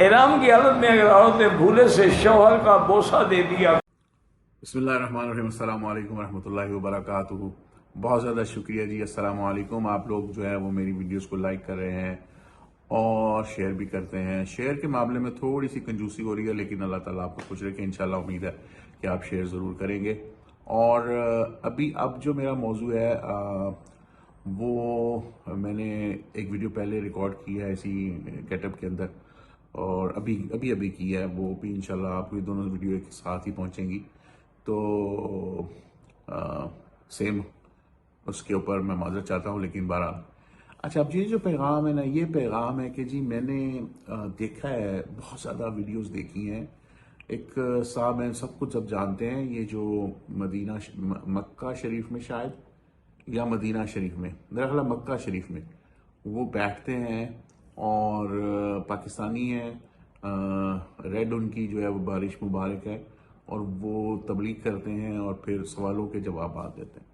احرام کی حالت میں اگر عورت نے بھولے سے شوہر کا بوسہ دے دیا. بسم اللہ الرحمن الرحیم. السلام علیکم ورحمۃ اللہ وبرکاتہ. بہت زیادہ شکریہ جی. السلام علیکم. آپ لوگ جو ہے وہ میری ویڈیوز کو لائک کر رہے ہیں اور شیئر بھی کرتے ہیں. شیئر کے معاملے میں تھوڑی سی کنجوسی ہو رہی ہے، لیکن اللہ تعالیٰ آپ کو خوش رکھے. انشاءاللہ امید ہے کہ آپ شیئر ضرور کریں گے. اور اب جو میرا موضوع ہے وہ میں نے ایک ویڈیو پہلے ریکارڈ کی ہے اسی گیٹ اپ کے اندر، اور ابھی کی ہے. وہ بھی انشاءاللہ آپ کو یہ دونوں ویڈیو ایک ساتھ ہی پہنچیں گی، تو سیم اس کے اوپر میں معذرت چاہتا ہوں. لیکن بہرحال اچھا، اب یہ جو پیغام ہے نا، یہ پیغام ہے کہ جی میں نے دیکھا ہے، بہت زیادہ ویڈیوز دیکھی ہیں. ایک صاحب ہیں، سب کچھ اب جانتے ہیں، یہ جو مکہ شریف میں شاید یا مدینہ شریف میں، میرا خیال ہے مکہ شریف میں وہ بیٹھتے ہیں اور پاکستانی ہیں، ریڈ ان کی جو ہے وہ بارش مبارک ہے، اور وہ تبلیغ کرتے ہیں اور پھر سوالوں کے جوابات دیتے ہیں.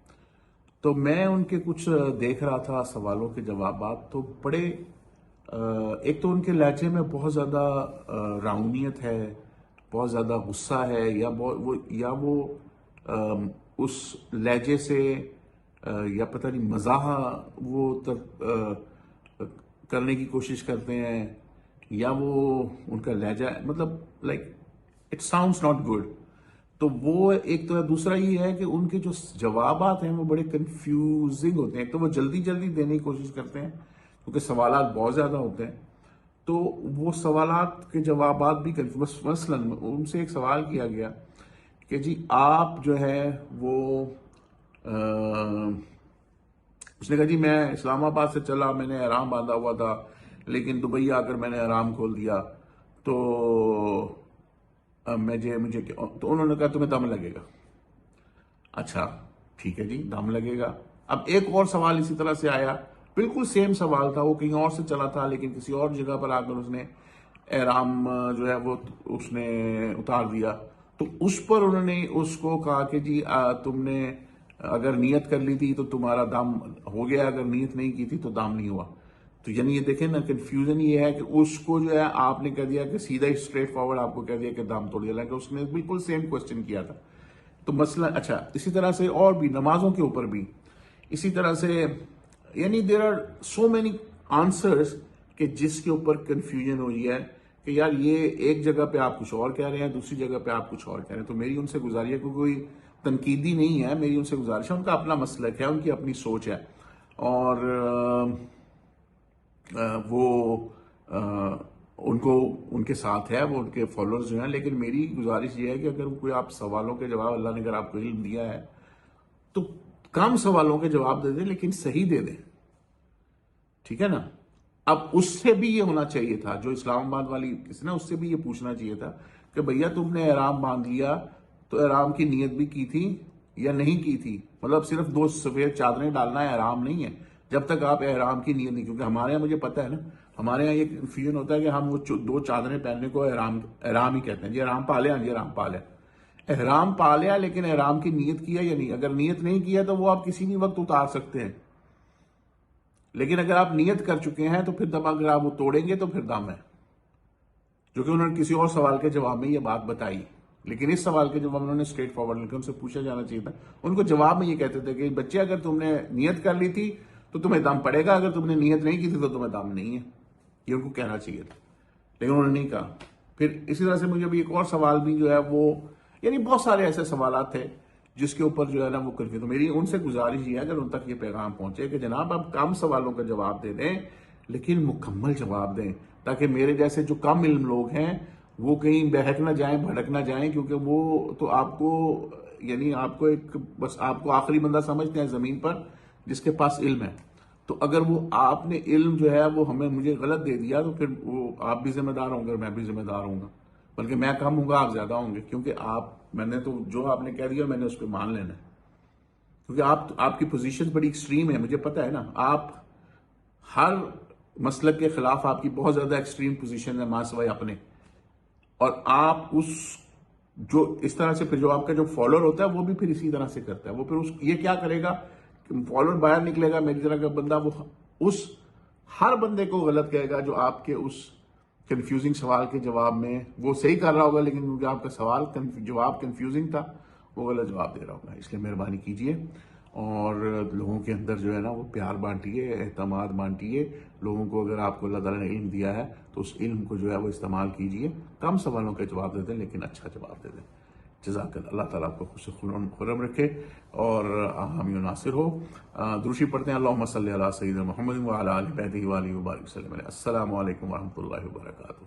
تو میں ان کے کچھ دیکھ رہا تھا سوالوں کے جوابات، تو بڑے ایک تو ان کے لہجے میں بہت زیادہ روانیت ہے، بہت زیادہ غصہ ہے، یا وہ اس لہجے سے یا پتہ نہیں مزاح وہ کرنے کی کوشش کرتے ہیں، یا وہ ان کا لہجہ مطلب like it sounds not good. تو وہ ایک تو دوسرا یہ ہے کہ ان کے جو جوابات ہیں وہ بڑے کنفیوزنگ ہوتے ہیں. ایک تو وہ جلدی دینے کی کوشش کرتے ہیں کیونکہ سوالات بہت زیادہ ہوتے ہیں، تو وہ سوالات کے جوابات بھی مثلا ان سے ایک سوال کیا گیا کہ جی آپ جو ہے وہ اس نے کہا جی میں اسلام آباد سے چلا، میں نے احرام باندھا ہوا تھا، لیکن دبئی آ کر میں نے احرام کھول دیا، تو مجھے تو انہوں نے کہا تمہیں دم لگے گا. اچھا ٹھیک ہے جی، دم لگے گا. اب ایک اور سوال اسی طرح سے آیا، بالکل سیم سوال تھا، وہ کہیں اور سے چلا تھا لیکن کسی اور جگہ پر آ کر اس نے احرام جو ہے وہ اس نے اتار دیا. تو اس پر انہوں نے اس کو کہا کہ جی تم نے اگر نیت کر لی تھی تو تمہارا دم ہو گیا، اگر نیت نہیں کی تھی تو دم نہیں ہوا. تو یعنی یہ دیکھیں نا، کنفیوژن یہ ہے کہ اس کو جو ہے آپ نے کہہ دیا کہ سیدھا ہی اسٹریٹ فارورڈ آپ کو کہہ دیا کہ دم توڑ دیا، کہ اس نے بالکل سیم کوسچن کیا تھا. تو مسئلہ اچھا اسی طرح سے اور بھی نمازوں کے اوپر بھی اسی طرح سے، یعنی there are so many answers کہ جس کے اوپر کنفیوژن ہو رہی ہے کہ یار یہ ایک جگہ پہ آپ کچھ اور کہہ رہے ہیں، دوسری جگہ پہ آپ کچھ اور کہہ رہے ہیں. تو میری ان سے گزارش ہے، کوئی تنقیدی نہیں ہے، میری ان سے گزارش ہے، ان کا اپنا مسلک ہے، ان کی اپنی سوچ ہے، اور وہ ان کے ساتھ ہے، وہ ان کے فالوورز جو ہیں. لیکن میری گزارش یہ ہے کہ اگر کوئی آپ سوالوں کے جواب، اللہ نے اگر آپ کو علم دیا ہے تو کم سوالوں کے جواب دے دیں لیکن صحیح دے دیں، ٹھیک ہے نا. اب اس سے بھی یہ ہونا چاہیے تھا، جو اسلام آباد والی کسی نے، اس سے بھی یہ پوچھنا چاہیے تھا کہ بھیا تم نے احرام باندھ لیا تو احرام کی نیت بھی کی تھی یا نہیں کی تھی. مطلب صرف 2 سفید چادریں ڈالنا احرام نہیں ہے جب تک آپ احرام کی نیت نہیں. کیونکہ ہمارے یہاں مجھے پتا ہے نا، ہمارے یہاں یہ کنفیوژن ہوتا ہے کہ ہم وہ 2 چادریں پہننے کو احرام ہی کہتے ہیں. جی احرام پا لیا، جی احرام پا لیا، احرام پا لیا، لیکن احرام کی نیت کیا یا نہیں. اگر نیت نہیں کیا تو وہ آپ کسی بھی وقت اتار سکتے ہیں، لیکن اگر آپ نیت کر چکے ہیں تو پھر دم اگر آپ وہ توڑیں گے تو پھر دم ہے. جو کہ انہوں نے کسی اور سوال کے جواب میں یہ بات بتائی، لیکن اس سوال کے جواب انہوں نے اسٹریٹ فارورڈ لکھا، ان سے پوچھا جانا چاہیے تھا. ان کو جواب میں یہ کہتے تھے کہ بچے اگر تم نے نیت کر لی تھی تو تمہیں دم پڑے گا، اگر تم نے نیت نہیں کی تھی تو تمہیں دم نہیں ہے. یہ ان کو کہنا چاہیے تھا، لیکن انہوں نے نہیں کہا. پھر اسی طرح سے مجھے بھی ایک اور سوال بھی جو ہے وہ، یعنی بہت سارے ایسے سوالات تھے جس کے اوپر جو ہے نا وہ کرفیو. تو میری ان سے گزارش یہ ہے اگر ان تک یہ پیغام پہنچے کہ جناب آپ کم سوالوں کا جواب دے دیں لیکن مکمل جواب دیں، تاکہ میرے جیسے جو کم علم لوگ ہیں وہ کہیں بہک نہ جائیں، بھڑک نہ جائیں. کیونکہ وہ تو آپ کو، یعنی آپ کو ایک بس آپ کو آخری بندہ سمجھتے ہیں زمین پر جس کے پاس علم ہے. تو اگر وہ آپ نے علم جو ہے وہ مجھے غلط دے دیا تو پھر وہ آپ بھی ذمہ دار ہوں گے اور میں بھی ذمہ دار ہوں گا. بلکہ میں کم ہوں گا، آپ زیادہ ہوں گے، کیونکہ میں نے تو جو آپ نے کہہ دیا میں نے اس پہ مان لینا ہے. کیونکہ آپ کی پوزیشن بڑی ایکسٹریم ہے، مجھے پتا ہے نا. آپ ہر مسلک کے خلاف آپ کی بہت زیادہ ایکسٹریم پوزیشن ہے، ماں سوائے اپنے. اور آپ جو اس طرح سے پھر جو آپ کا جو فالوور ہوتا ہے وہ بھی پھر اسی طرح سے کرتا ہے. وہ پھر یہ کیا کرے گا کہ فالوور باہر نکلے گا، میری طرح کا بندہ، وہ اس ہر بندے کو غلط کہے گا جو آپ کے اس کنفیوزنگ سوال کے جواب میں وہ صحیح کر رہا ہوگا، لیکن کیونکہ آپ کا سوال جواب کنفیوزنگ تھا وہ غلط جواب دے رہا ہوگا. اس لیے مہربانی کیجیے اور لوگوں کے اندر جو ہے نا وہ پیار بانٹیے، اعتماد بانٹیے. لوگوں کو اگر آپ کو اللہ تعالیٰ نے علم دیا ہے تو اس علم کو جو ہے وہ استعمال کیجیے. کم سوالوں کے جواب دے دیں لیکن اچھا جواب دے دیں. جزاک اللہ. اللہ تعالیٰ آپ کو خوش خرم رکھے اور حامی و ناصر ہو. دروشی پڑھتے ہیں. اللہم صلی علی سیدنا محمد وعلی آل بیتہ وآلہ وبارک وسلم. السلام علیکم ورحمۃ اللہ وبرکاتہ.